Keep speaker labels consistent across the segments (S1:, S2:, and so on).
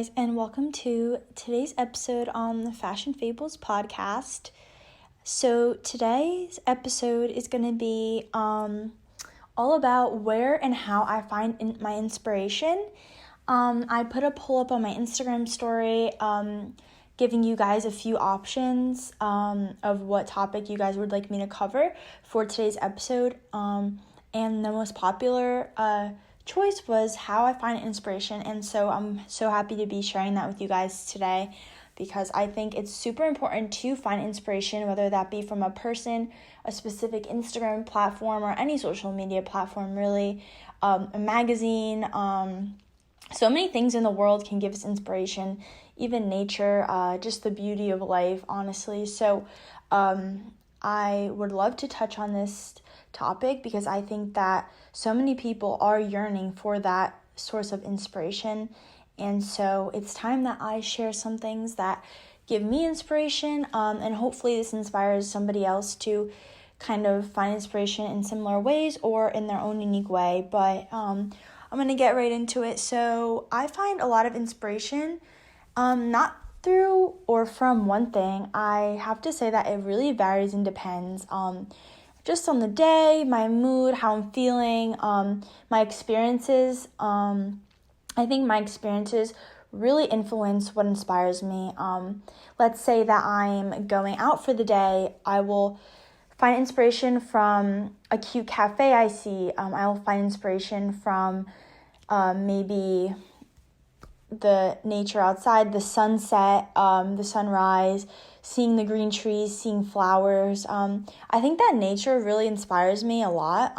S1: guys, and welcome to today's episode on the Fashion Fables podcast. So today's episode is going to be all about where and how I find my inspiration. I put a poll up on my Instagram story giving you guys a few options of what topic you guys would like me to cover for today's episode. And the most popular choice was how I find inspiration, and so I'm so happy to be sharing that with you guys today because I think it's super important to find inspiration, whether that be from a person, a specific Instagram platform, or any social media platform, really, a magazine. So many things in the world can give us inspiration, even nature, just the beauty of life, honestly. So I would love to touch on this topic because I think that so many people are yearning for that source of inspiration, and so it's time that I share some things that give me inspiration, and hopefully this inspires somebody else to kind of find inspiration in similar ways or in their own unique way. But I'm gonna get right into it. So I find a lot of inspiration not through or from one thing. I have to say that it really varies and depends just on the day, my mood, how I'm feeling, my experiences. I think my experiences really influence what inspires me. Let's say that I'm going out for the day, I will find inspiration from a cute cafe I see. I will find inspiration from maybe the nature outside, the sunset, the sunrise, seeing the green trees, seeing flowers. I think that nature really inspires me a lot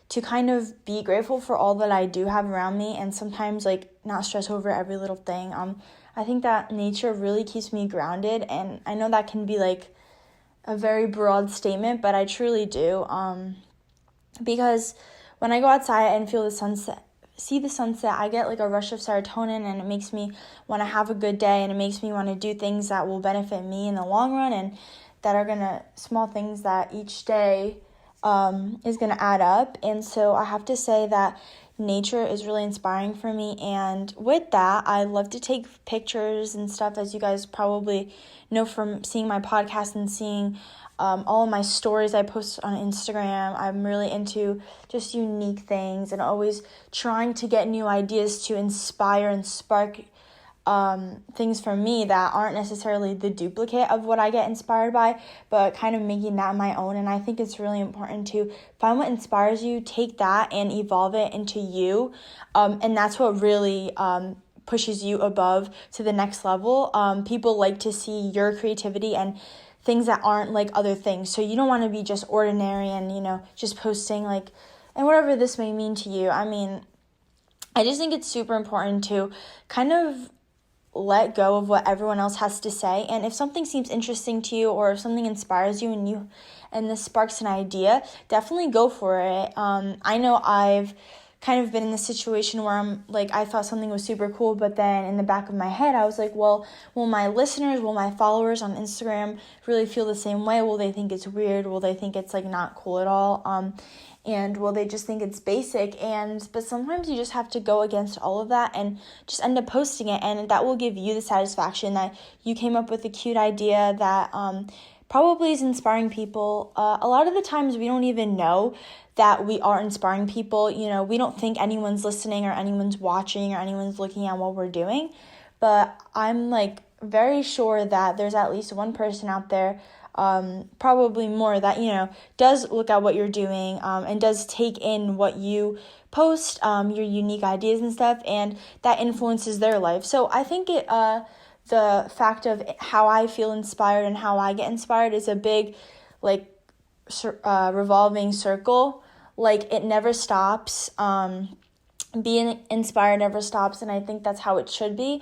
S1: to kind of be grateful for all that I do have around me and sometimes not stress over every little thing. I think that nature really keeps me grounded, and I know that can be a very broad statement, but I truly do, because when I go outside and see the sunset, I get a rush of serotonin, and it makes me want to have a good day, and it makes me want to do things that will benefit me in the long run, and that are small things that each day is gonna add up. And so I have to say that nature is really inspiring for me, and with that, I love to take pictures and stuff, as you guys probably know from seeing my podcast and seeing all of my stories I post on Instagram. I'm really into just unique things and always trying to get new ideas to inspire and spark things for me that aren't necessarily the duplicate of what I get inspired by, but kind of making that my own. And I think it's really important to find what inspires you, take that and evolve it into you. And that's what really pushes you above to the next level. People like to see your creativity and things that aren't like other things. So you don't want to be just ordinary and, just posting and whatever this may mean to you. I mean, I just think it's super important to kind of let go of what everyone else has to say. And if something seems interesting to you, or if something inspires you and this sparks an idea, definitely go for it. I know I've kind of been in this situation where I'm I thought something was super cool, but then in the back of my head I was well, will my listeners, will my followers on Instagram really feel the same way? Will they think it's weird? Will they think it's not cool at all? And will they just think it's basic? But sometimes you just have to go against all of that and just end up posting it, and that will give you the satisfaction that you came up with a cute idea that probably is inspiring people. A lot of the times we don't even know that we are inspiring people. We don't think anyone's listening or anyone's watching or anyone's looking at what we're doing, but I'm very sure that there's at least one person out there, probably more, that does look at what you're doing and does take in what you post, your unique ideas and stuff, and that influences their life. So I think the fact of how I feel inspired and how I get inspired is a big revolving circle. It never stops. Being inspired never stops, and I think that's how it should be.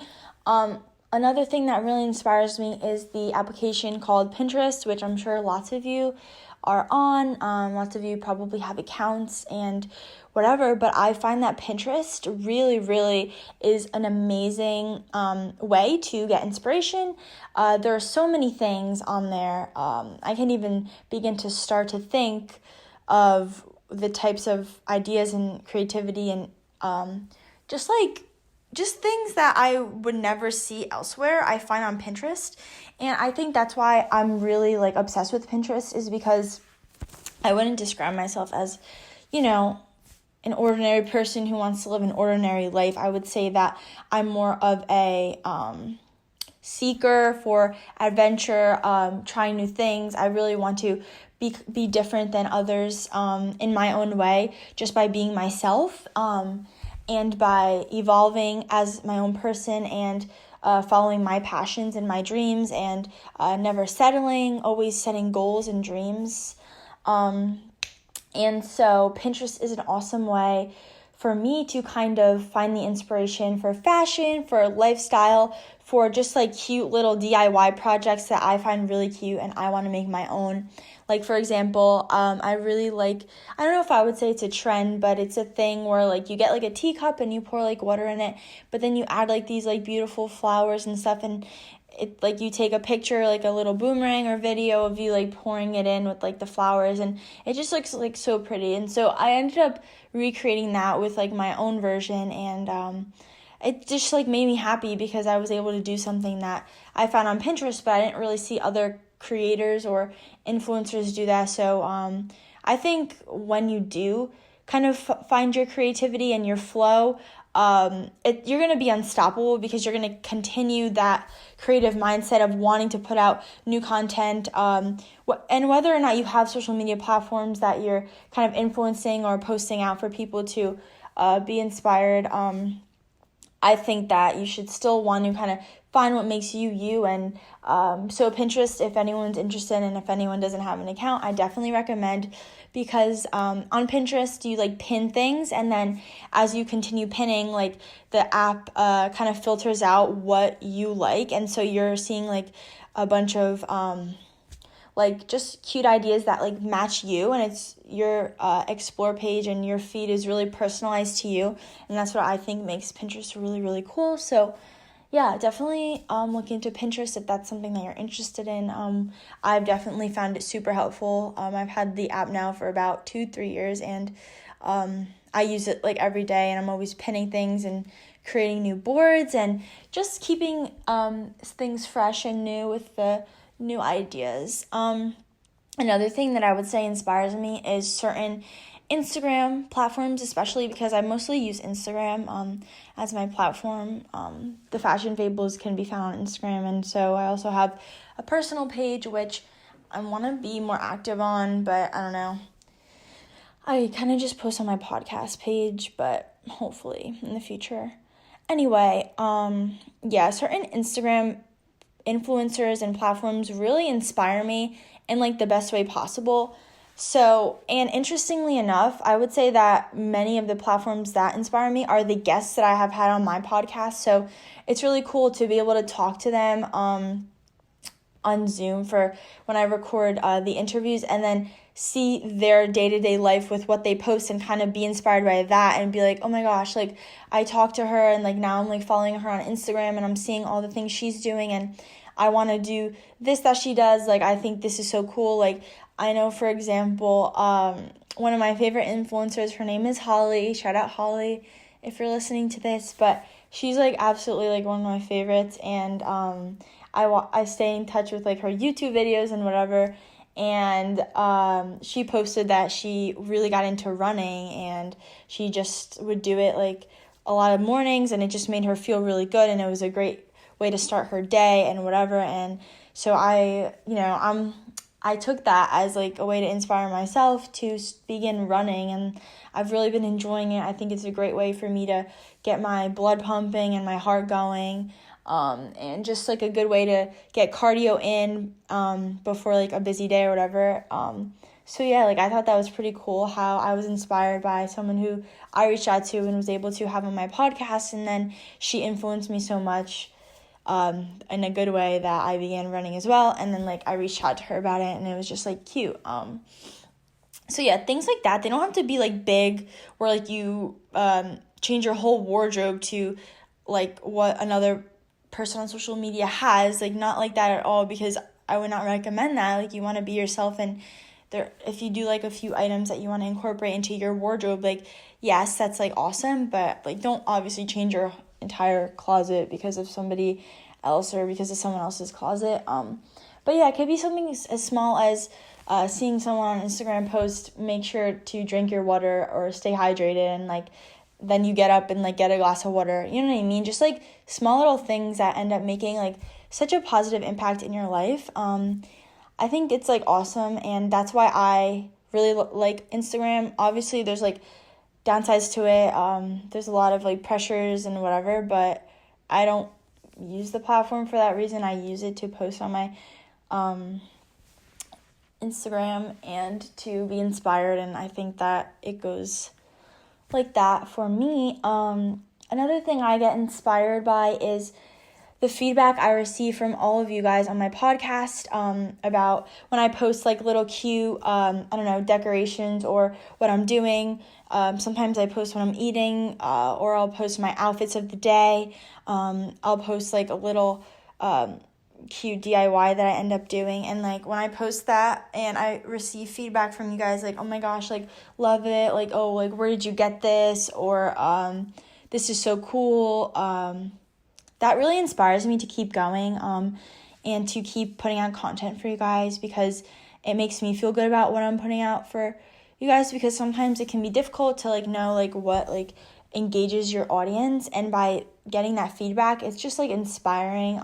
S1: Another thing that really inspires me is the application called Pinterest, which I'm sure lots of you are on. Lots of you probably have accounts and whatever, but I find that Pinterest really, really is an amazing way to get inspiration. There are so many things on there. I can't even begin to start to think of the types of ideas and creativity and just just things that I would never see elsewhere, I find on Pinterest. And I think that's why I'm really like obsessed with Pinterest, is because I wouldn't describe myself as, an ordinary person who wants to live an ordinary life. I would say that I'm more of a seeker for adventure, trying new things. I really want to be different than others in my own way, just by being myself, and by evolving as my own person, and following my passions and my dreams, and never settling, always setting goals and dreams. And so Pinterest is an awesome way for me to kind of find the inspiration for fashion, for lifestyle, for just like cute little DIY projects that I find really cute and I want to make my own. Like, for example, I really like, I don't know if I would say it's a trend, but it's a thing where like you get like a teacup and you pour like water in it, but then you add like these like beautiful flowers and stuff, and it like you take a picture, like a little boomerang or video of you like pouring it in with like the flowers, and it just looks like so pretty. And so I ended up recreating that with like my own version, and it just like made me happy because I was able to do something that I found on Pinterest, but I didn't really see other creators or influencers do that. So I think when you do kind of find your creativity and your flow, you're going to be unstoppable, because you're going to continue that creative mindset of wanting to put out new content, and whether or not you have social media platforms that you're kind of influencing or posting out for people to be inspired. I think that you should still want to kind of find what makes you you. And so Pinterest, if anyone's interested and if anyone doesn't have an account, I definitely recommend, because on Pinterest you like pin things, and then as you continue pinning, like the app kind of filters out what you like, and so you're seeing like a bunch of like just cute ideas that like match you, and it's your explore page, and your feed is really personalized to you, and that's what I think makes Pinterest really, really cool. So yeah, definitely look into Pinterest if that's something that you're interested in. I've definitely found it super helpful. I've had the app now for about 2-3 years, and I use it like every day, and I'm always pinning things and creating new boards and just keeping things fresh and new with the new ideas. Another thing that I would say inspires me is certain Instagram platforms, especially because I mostly use Instagram as my platform. The Fashion Fables can be found on Instagram, and so I also have a personal page which I want to be more active on, but I don't know. I kind of just post on my podcast page, but hopefully in the future. Anyway, certain Instagram influencers and platforms really inspire me in like the best way possible. So, and interestingly enough, I would say that many of the platforms that inspire me are the guests that I have had on my podcast. So it's really cool to be able to talk to them on Zoom for when I record the interviews, and then see their day-to-day life with what they post, and kind of be inspired by that, and be like, oh my gosh, like I talked to her, and like now I'm like following her on Instagram, and I'm seeing all the things she's doing, and I want to do this that she does. Like, I think this is so cool. Like, I know, for example, one of my favorite influencers, her name is Holly. Shout out Holly if you're listening to this, but she's like absolutely like one of my favorites, and I stay in touch with like her YouTube videos and whatever. And she posted that she really got into running, and she just would do it like a lot of mornings, and it just made her feel really good, and it was a great way to start her day and whatever. And so I took that as like a way to inspire myself to begin running, and I've really been enjoying it. I think it's a great way for me to get my blood pumping and my heart going, and just like a good way to get cardio in before like a busy day or whatever. So yeah, like I thought that was pretty cool how I was inspired by someone who I reached out to and was able to have on my podcast, and then she influenced me so much in a good way that I began running as well, and then like I reached out to her about it, and it was just like cute. So yeah, things like that, they don't have to be like big where like you change your whole wardrobe to like what another person on social media has, like not like that at all, because I would not recommend that. Like, you want to be yourself, and if you do like a few items that you want to incorporate into your wardrobe, like yes, that's like awesome, but like don't obviously change your entire closet because of somebody else or because of someone else's closet. But yeah, it could be something as small as seeing someone on Instagram post, make sure to drink your water or stay hydrated, and like then you get up and like get a glass of water. You know what I mean? Just like small little things that end up making like such a positive impact in your life. I think it's like awesome, and that's why I really like Instagram. Obviously, there's like downsides to it. There's a lot of like pressures and whatever, but I don't use the platform for that reason. I use it to post on my Instagram and to be inspired, and I think that it goes like that for me. Another thing I get inspired by is the feedback I receive from all of you guys on my podcast about when I post like little cute, decorations or what I'm doing. Sometimes I post what I'm eating, or I'll post my outfits of the day. I'll post like a little cute DIY that I end up doing, and like when I post that and I receive feedback from you guys like, oh my gosh, like love it, like, oh, like where did you get this, or this is so cool, that really inspires me to keep going and to keep putting out content for you guys, because it makes me feel good about what I'm putting out for you guys, because sometimes it can be difficult to like know like what like engages your audience, and by getting that feedback, it's just like inspiring,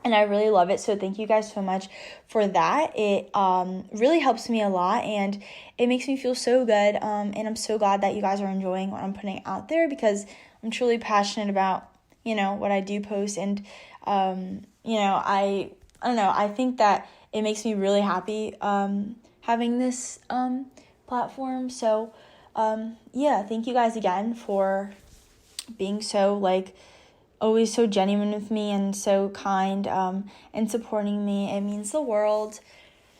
S1: and I really love it. So thank you guys so much for that. It really helps me a lot, and it makes me feel so good, and I'm so glad that you guys are enjoying what I'm putting out there, because I'm truly passionate about what I do post, and I don't know, I think that it makes me really happy having this platform. So thank you guys again for being so like always so genuine with me and so kind and supporting me. It means the world.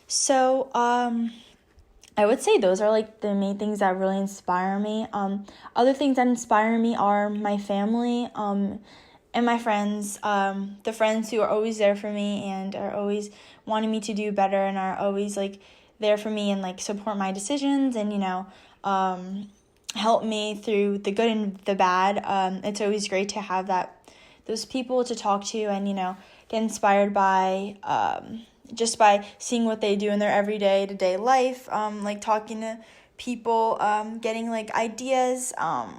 S1: So I would say those are like the main things that really inspire me. Other things that inspire me are my family and my friends, the friends who are always there for me and are always wanting me to do better and are always like there for me and like support my decisions and help me through the good and the bad. It's always great to have those people to talk to and get inspired by just by seeing what they do in their everyday to-day life, like talking to people, getting like ideas,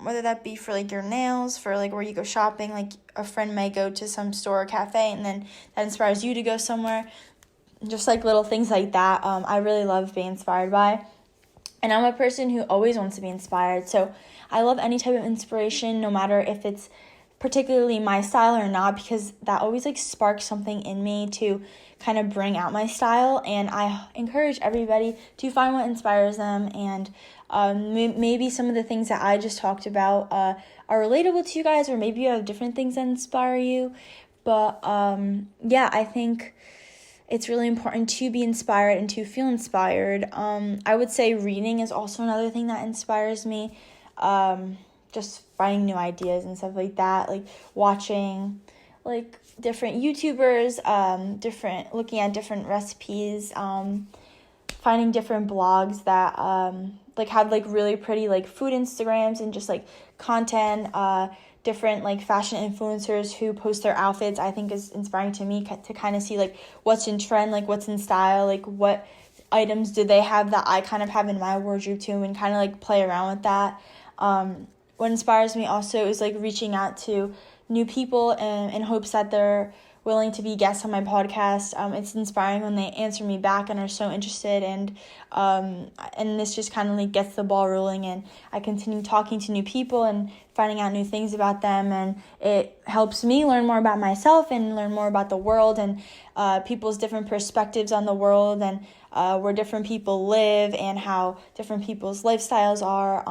S1: whether that be for like your nails, for like where you go shopping, like a friend may go to some store or cafe and then that inspires you to go somewhere, just like little things like that. I really love being inspired by, and I'm a person who always wants to be inspired, so I love any type of inspiration, no matter if it's particularly my style or not, because that always like sparks something in me to kind of bring out my style. And I encourage everybody to find what inspires them, and maybe some of the things that I just talked about are relatable to you guys, or maybe you have different things that inspire you. But I think it's really important to be inspired and to feel inspired. I would say reading is also another thing that inspires me. Just finding new ideas and stuff like that, like watching like different YouTubers, looking at different recipes, finding different blogs that like have like really pretty like food Instagrams and just like content, different like fashion influencers who post their outfits, I think is inspiring to me to kind of see like what's in trend, like what's in style, like what items do they have that I kind of have in my wardrobe too, and kind of like play around with that. What inspires me also is like reaching out to new people in hopes that they're willing to be guests on my podcast. It's inspiring when they answer me back and are so interested, and this just kind of like gets the ball rolling, and I continue talking to new people and finding out new things about them, and it helps me learn more about myself and learn more about the world and people's different perspectives on the world, and where different people live and how different people's lifestyles are.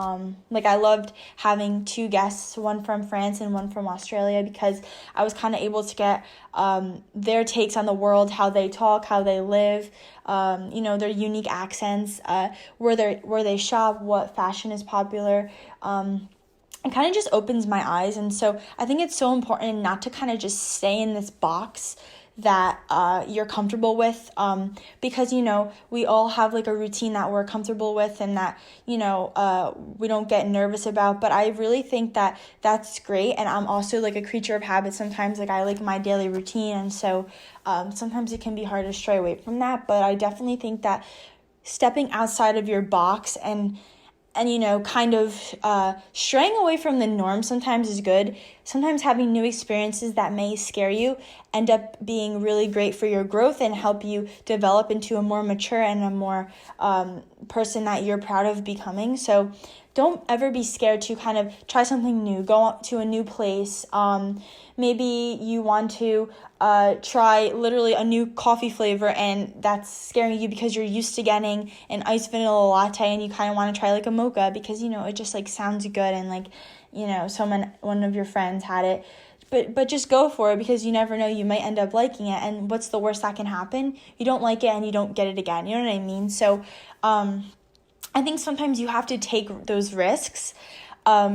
S1: Like I loved having 2 guests, one from France and one from Australia, because I was kind of able to get their takes on the world, how they talk, how they live, their unique accents, where they shop, what fashion is popular. It kind of just opens my eyes, and so I think it's so important not to kind of just stay in this box that you're comfortable with, because, we all have like a routine that we're comfortable with and that, we don't get nervous about. But I really think that that's great. And I'm also like a creature of habit. Sometimes like I like my daily routine. And so sometimes it can be hard to stray away from that. But I definitely think that stepping outside of your box and kind of straying away from the norm sometimes is good. Sometimes having new experiences that may scare you end up being really great for your growth and help you develop into a more mature and a more person that you're proud of becoming. So don't ever be scared to kind of try something new, go to a new place. Maybe you want to try literally a new coffee flavor and that's scaring you because you're used to getting an iced vanilla latte and you kind of want to try like a mocha because, it just like sounds good and like, one of your friends had it. But just go for it because you never know, you might end up liking it. And what's the worst that can happen? You don't like it and you don't get it again. You know what I mean? So I think sometimes you have to take those risks.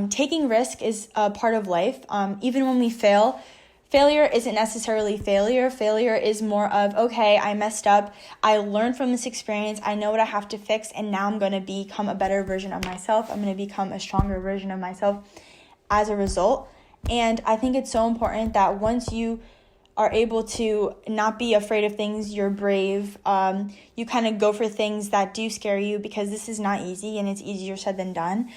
S1: Taking risk is a part of life. Even when we fail, failure isn't necessarily failure. Failure is more of, okay, I messed up. I learned from this experience. I know what I have to fix. And now I'm going to become a better version of myself. I'm going to become a stronger version of myself as a result. And I think it's so important that once you are able to not be afraid of things, you're brave, you kind of go for things that do scare you because this is not easy and it's easier said than done.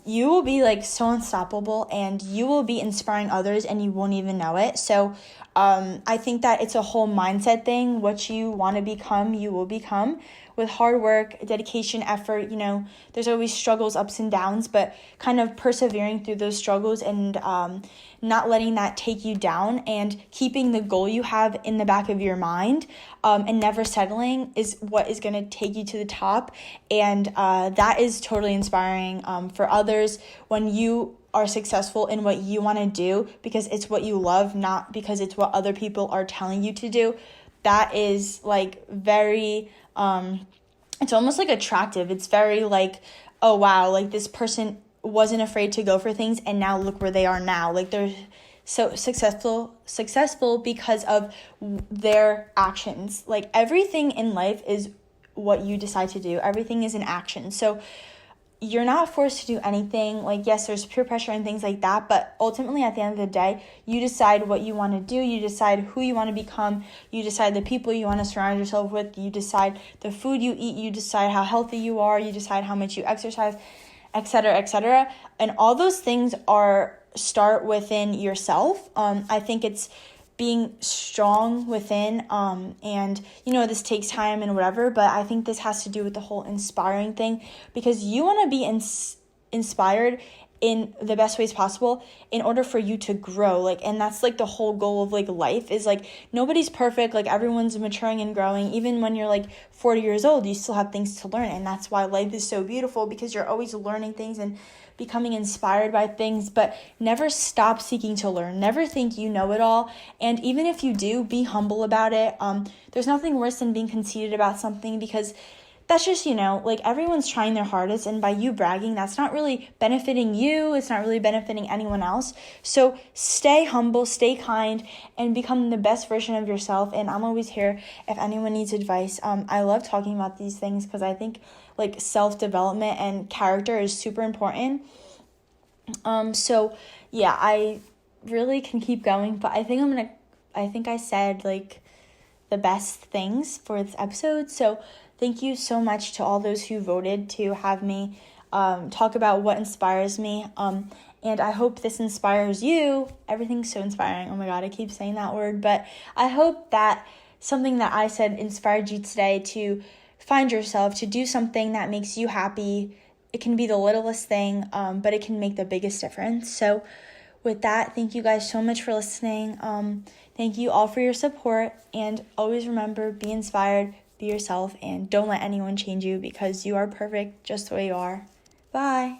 S1: You will be like so unstoppable and you will be inspiring others and you won't even know it. So I think that it's a whole mindset thing. What you want to become, you will become. With hard work, dedication, effort, there's always struggles, ups and downs, but kind of persevering through those struggles and not letting that take you down and keeping the goal you have in the back of your mind and never settling is what is going to take you to the top. And that is totally inspiring for others when you are successful in what you want to do because it's what you love, not because it's what other people are telling you to do. That is like very, it's almost like attractive. It's very like, oh wow, like this person wasn't afraid to go for things and now look where they are now. Like they're so successful because of their actions. Like everything in life is what you decide to do. Everything is an action. So you're not forced to do anything. Like, yes, there's peer pressure and things like that, but ultimately at the end of the day, you decide what you want to do. You decide who you want to become. You decide the people you want to surround yourself with. You decide the food you eat. You decide how healthy you are. You decide how much you exercise, etc., etc. And all those things start within yourself. I think it's being strong within, and this takes time and whatever, but I think this has to do with the whole inspiring thing because you want to be inspired in the best ways possible in order for you to grow. Like, and that's like the whole goal of like life is like nobody's perfect. Like everyone's maturing and growing. Even when you're like 40 years old, you still have things to learn. And that's why life is so beautiful because you're always learning things and becoming inspired by things, but never stop seeking to learn. Never think you know it all. And even if you do, be humble about it. There's nothing worse than being conceited about something because that's just, like everyone's trying their hardest, and by you bragging, that's not really benefiting you. It's not really benefiting anyone else. So stay humble, stay kind, and become the best version of yourself. And I'm always here if anyone needs advice. I love talking about these things because I think like self-development and character is super important. So yeah, I really can keep going, but I think I said like the best things for this episode. So thank you so much to all those who voted to have me talk about what inspires me. And I hope this inspires you. Everything's so inspiring. Oh my God, I keep saying that word. But I hope that something that I said inspired you today to find yourself, to do something that makes you happy. It can be the littlest thing, but it can make the biggest difference. So with that, thank you guys so much for listening. Thank you all for your support. And always remember, be inspired, be yourself, and don't let anyone change you because you are perfect just the way you are. Bye.